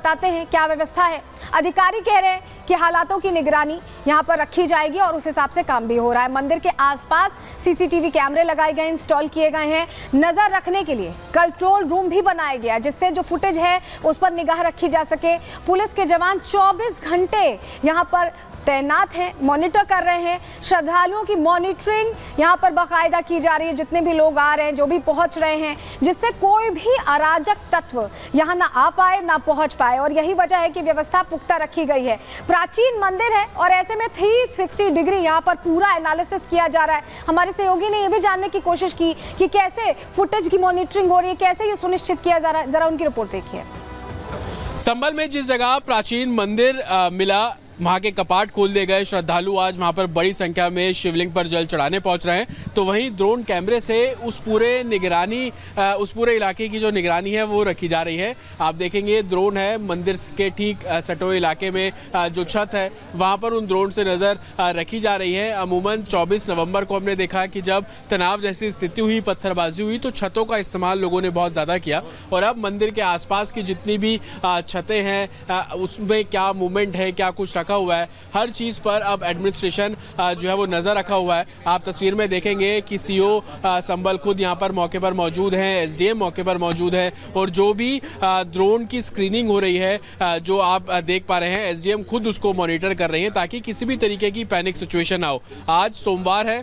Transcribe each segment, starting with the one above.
बताते हैं क्या व्यवस्था है। अधिकारी कह रहे हैं कि हालातों की निगरानी यहाँ पर रखी जाएगी और उस हिसाब से काम भी हो रहा है। मंदिर के आसपास सीसीटीवी कैमरे लगाए गए, इंस्टॉल किए गए हैं। नजर रखने के लिए कंट्रोल रूम भी बनाया गया जिससे जो फुटेज है उस पर निगाह रखी जा सके। पुलिस के जवान 24 घंटे यहाँ पर तैनात हैं, मॉनिटर कर रहे हैं। श्रद्धालुओं की मॉनिटरिंग यहाँ पर बाकायदा की जा रही है, जितने भी लोग आ रहे हैं, जो भी पहुंच रहे हैं, जिससे कोई भी अराजक तत्व यहाँ ना आ पाए ना पहुंच पाए। और यही वजह है कि व्यवस्था पुख्ता रखी गई है। प्राचीन मंदिर है और ऐसे में 360 डिग्री यहाँ पर पूरा एनालिसिस किया जा रहा है। हमारे सहयोगी ने यह भी जानने की कोशिश की कि कैसे फुटेज की मॉनिटरिंग हो रही है, कैसे ये सुनिश्चित किया जा रहा है। जरा उनकी रिपोर्ट देखिए। संभल में जिस जगह प्राचीन मंदिर मिला, वहाँ के कपाट खोल दिए गए। श्रद्धालु आज वहाँ पर बड़ी संख्या में शिवलिंग पर जल चढ़ाने पहुँच रहे हैं। तो वहीं ड्रोन कैमरे से उस पूरे इलाके की जो निगरानी है वो रखी जा रही है। आप देखेंगे ड्रोन है मंदिर के ठीक सटोए इलाके में जो छत है वहाँ पर उन ड्रोन से नज़र रखी जा रही है। अमूमन 24 नवंबर को हमने देखा कि जब तनाव जैसी स्थिति हुई, पत्थरबाजी हुई, तो छतों का इस्तेमाल लोगों ने बहुत ज़्यादा किया। और अब मंदिर के आसपास की जितनी भी छतें हैं उसमें क्या मूवमेंट है, क्या कुछ रखा हुआ है, हर चीज पर अब एडमिनिस्ट्रेशन जो है वो नजर रखा हुआ है। आप तस्वीर में देखेंगे कि सीओ संभल खुद यहाँ पर मौके पर मौजूद हैं, एसडीएम मौके पर मौजूद है और जो भी ड्रोन की स्क्रीनिंग हो रही है जो आप देख पा रहे हैं, एसडीएम खुद उसको मॉनिटर कर रही हैं ताकि किसी भी तरीके की पैनिक सिचुएशन ना हो। आज सोमवार है,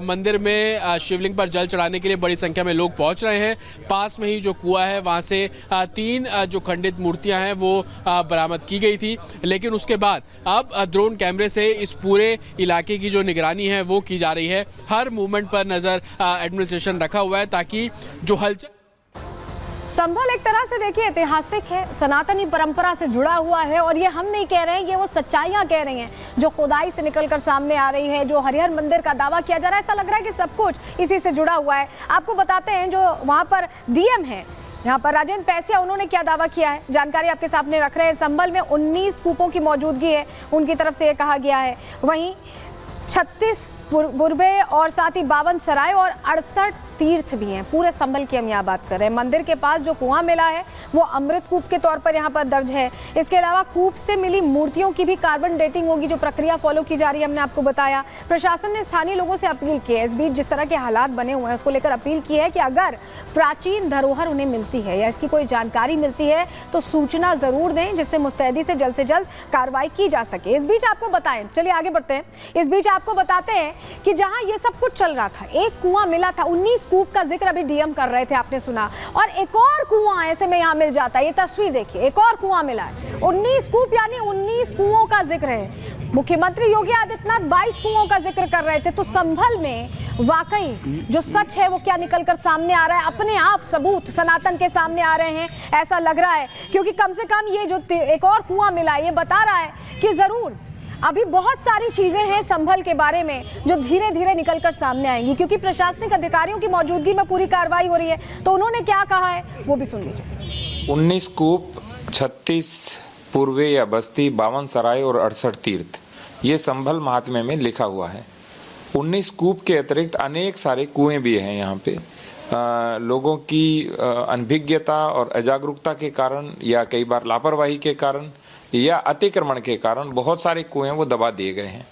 मंदिर में शिवलिंग पर जल चढ़ाने के लिए बड़ी संख्या में लोग पहुंच रहे हैं। पास में ही जो कुआं है वहां से 3 जो खंडित मूर्तियां हैं वो बरामद की गई थी, लेकिन उसके बाद अब ड्रोन कैमरे से इस पूरे इलाके की जो निगरानी है वो की जा रही है। हर मूवमेंट पर नजर एडमिनिस्ट्रेशन रखा हुआ है ताकि जो हलचल। संभल एक तरह से देखिए ऐतिहासिक है, सनातनी परंपरा से जुड़ा हुआ है और ये हम नहीं कह रहे हैं, ये वो सच्चाइयां कह रही हैं जो खुदाई से निकलकर सामने आ रही है। जो हरिहर मंदिर का दावा किया जा रहा है, ऐसा लग रहा है कि सब कुछ इसी से जुड़ा हुआ है। आपको बताते हैं जो वहां पर डीएम है यहाँ पर राजेंद्र पैसिया, उन्होंने क्या दावा किया है, जानकारी आपके सामने रख रहे हैं। संभल में 19 कूपों की मौजूदगी है, उनकी तरफ से ये कहा गया है। वहीं 36 बुरबे और साथ ही 52 सराय और 68 तीर्थ भी हैं। पूरे संभल की हम यहाँ बात कर रहे हैं। मंदिर के पास जो कुआं मिला है वो अमृत कूप के तौर पर यहाँ पर दर्ज है। इसके अलावा कूप से मिली मूर्तियों की भी कार्बन डेटिंग होगी, जो प्रक्रिया फॉलो की जा रही है, हमने आपको बताया। प्रशासन ने स्थानीय लोगों से अपील की है, इस बीच जिस तरह के हालात बने हुए हैं उसको लेकर अपील की है कि अगर प्राचीन धरोहर उन्हें मिलती है या इसकी कोई जानकारी मिलती है तो सूचना जरूर दें, जिससे मुस्तैदी से जल्द कार्रवाई की जा सके। इस बीच आपको बताएं, चलिए आगे बढ़ते हैं। इस बीच आपको बताते हैं कि जहां ये सब कुछ चल रहा था, एक कुआं मिला था, 19 कूप का जिक्र अभी डीएम कर रहे थे, आपने सुना, और एक और कुआं ऐसे में यहां मिल जाता है। ये तस्वीर देखिए, एक और कुआं मिला है। 19 कूप यानी 19 कुओं का जिक्र है। मुख्यमंत्री योगी आदित्यनाथ 22 कुओं का जिक्र कर रहे थे। तो संभल में वाकई जो सच है वो क्या निकलकर सामने आ रहा है, अपने आप सबूत सनातन के सामने आ रहे हैं, ऐसा लग रहा है। क्योंकि कम से कम ये जो एक और कुआं मिला है, ये बता रहा है कि जरूर अभी बहुत सारी चीजें हैं संभल के बारे में जो धीरे धीरे निकलकर सामने आएंगी, क्योंकि प्रशासनिक अधिकारियों की मौजूदगी में पूरी कार्रवाई हो रही है। तो उन्होंने क्या कहा है वो भी सुन लीजिए। 19 कूप, 36 पूर्वे या बस्ती, 52 सराय और 68 तीर्थ, ये संभल महात्म्य में लिखा हुआ है। 19 कूप के अतिरिक्त अनेक सारे कुएं भी हैं यहाँ पे। लोगों की अनभिज्ञता और अजागरूकता के कारण या कई बार लापरवाही के कारण या अतिक्रमण के कारण बहुत सारे कुएं वो दबा दिए गए हैं।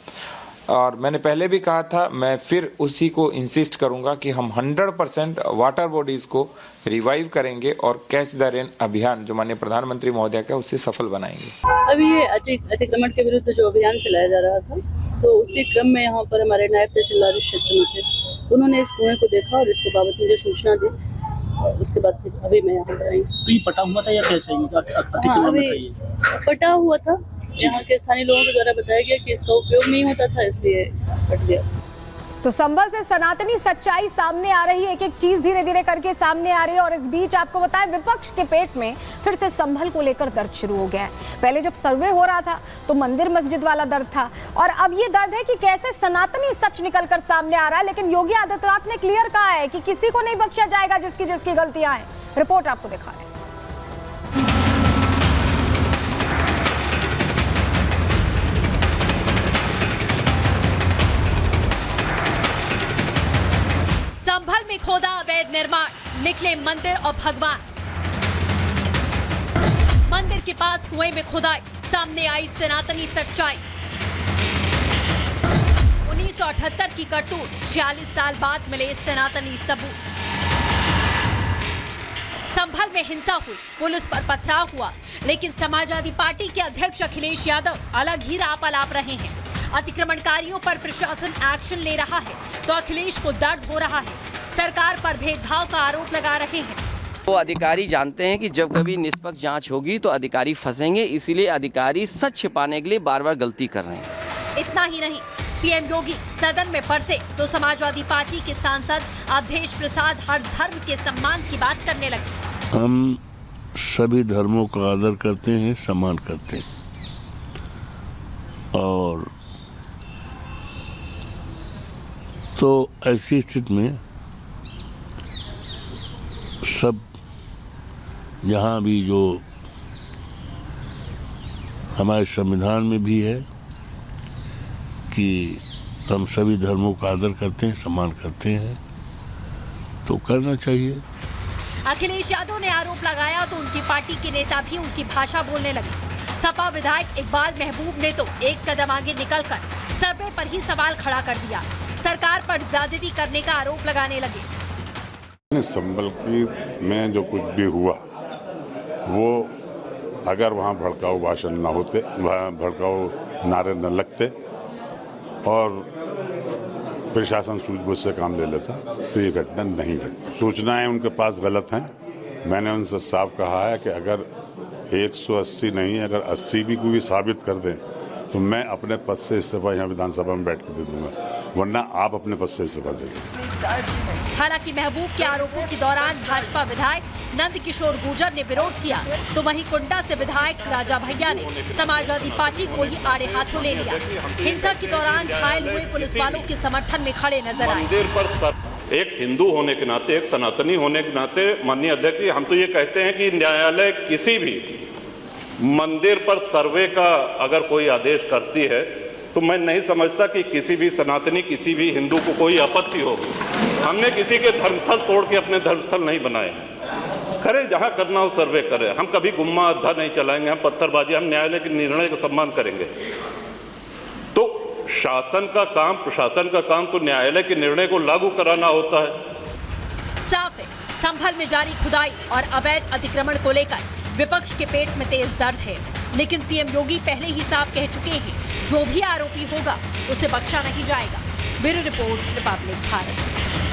और मैंने पहले भी कहा था, मैं फिर उसी को इंसिस्ट करूंगा कि हम 100% वाटर बॉडीज को रिवाइव करेंगे और कैच द रेन अभियान जो माननीय प्रधानमंत्री महोदय का, उससे सफल बनाएंगे। अभी ये अतिक्रमण के विरुद्ध जो अभियान चलाया जा रहा था, तो उसी क्रम में यहाँ पर हमारे नायब तहसीलदार इस क्षेत्र में थे, उन्होंने इस कुएं को देखा और इसके बाबत मुझे सूचना दी। उसके बाद फिर अभी मैं यहाँ पर आई। तो ये पटा हुआ था या कैसे? हाँ, अभी पटा हुआ था। यहाँ के स्थानीय लोगों के द्वारा बताया गया कि इसका उपयोग नहीं होता था, इसलिए कट गया। तो संभल से सनातनी सच्चाई सामने आ रही है, एक एक चीज धीरे धीरे करके सामने आ रही है। और इस बीच आपको बताएं, विपक्ष के पेट में फिर से संभल को लेकर दर्द शुरू हो गया है। पहले जब सर्वे हो रहा था तो मंदिर मस्जिद वाला दर्द था, और अब ये दर्द है कि कैसे सनातनी सच निकलकर सामने आ रहा है। लेकिन योगी आदित्यनाथ ने क्लियर कहा है कि किसी को नहीं बख्शा जाएगा जिसकी जिसकी गलतियां हैं। रिपोर्ट आपको दिखा रहे हैं। संभल में खोदा अवैध निर्माण, निकले मंदिर और भगवान। मंदिर के पास कुएं में खुदाई, सामने आई सनातनी सच्चाई। 1978 की करतूत, 46 साल बाद मिले सनातनी सबूत। संभल में हिंसा हुई, पुलिस पर पथराव हुआ, लेकिन समाजवादी पार्टी के अध्यक्ष अखिलेश यादव अलग ही राह अलाप रहे हैं। अतिक्रमणकारियों पर प्रशासन एक्शन ले रहा है तो अखिलेश को दर्द हो रहा है। सरकार पर भेदभाव का आरोप लगा रहे हैं। वो अधिकारी जानते हैं कि जब कभी निष्पक्ष जांच होगी तो अधिकारी फंसेंगे, इसीलिए अधिकारी सच छिपाने के लिए बार बार गलती कर रहे हैं। इतना ही नहीं, सीएम योगी सदन में परसे तो समाजवादी पार्टी के सांसद अवधेश प्रसाद हर धर्म के सम्मान की बात करने लगे। हम सभी धर्मों का आदर करते हैं, सम्मान करते हैं, और तो ऐसी स्थिति में सब यहाँ भी जो हमारे संविधान में भी है कि हम सभी धर्मों का आदर करते हैं, सम्मान करते हैं, तो करना चाहिए। अखिलेश यादव ने आरोप लगाया तो उनकी पार्टी के नेता भी उनकी भाषा बोलने लगे। सपा विधायक इकबाल महबूब ने तो एक कदम आगे निकलकर सर्वे पर ही सवाल खड़ा कर दिया। सरकार पर ज्यादती करने का आरोप लगाने लगे। संभल की में जो कुछ भी हुआ वो अगर वहाँ भड़काऊ भाषण न होते, भड़काऊ नारे न लगते और प्रशासन सूझबूझ से काम ले लेता तो ये घटना नहीं घटती। सूचनाएं उनके पास गलत हैं। मैंने उनसे साफ कहा है कि अगर 180 नहीं, अगर 80 भी कोई साबित कर दें तो मैं अपने पद से इस्तीफा यहाँ विधानसभा में बैठ के दे दूंगा, वरना आप अपने पद से इस्तीफा दे देंगे। हालांकि महबूब के आरोपों के दौरान भाजपा विधायक नंद किशोर गुर्जर ने विरोध किया तो वहीं कुंडा से विधायक राजा भैया ने समाजवादी पार्टी को ही आड़े हाथों ले लिया। हिंसा के दौरान घायल हुए पुलिस वालों के समर्थन में खड़े नजर आए। मंदिर पर एक हिंदू होने के नाते, एक सनातनी होने के नाते, माननीय अध्यक्ष, हम तो ये कहते हैं कि न्यायालय किसी भी मंदिर पर सर्वे का अगर कोई आदेश करती है तो मैं नहीं समझता कि किसी भी सनातनी, किसी भी हिंदू को कोई आपत्ति होगी। हमने किसी के धर्मस्थल तोड़ के अपने धर्मस्थल नहीं बनाए हैं। करे जहां करना हो सर्वे करें। हम कभी गुम्मा अद्धा नहीं चलाएंगे, हम पत्थरबाजी, हम न्यायालय के निर्णय का सम्मान करेंगे। तो शासन का काम, प्रशासन का काम तो न्यायालय के निर्णय को लागू कराना होता है। साफ है, संभल में जारी खुदाई और अवैध अतिक्रमण को लेकर विपक्ष के पेट में तेज दर्द है, लेकिन सीएम योगी पहले ही साफ कह चुके हैं जो भी आरोपी होगा उसे बख्शा नहीं जाएगा। Bureau report, Republic Bharat.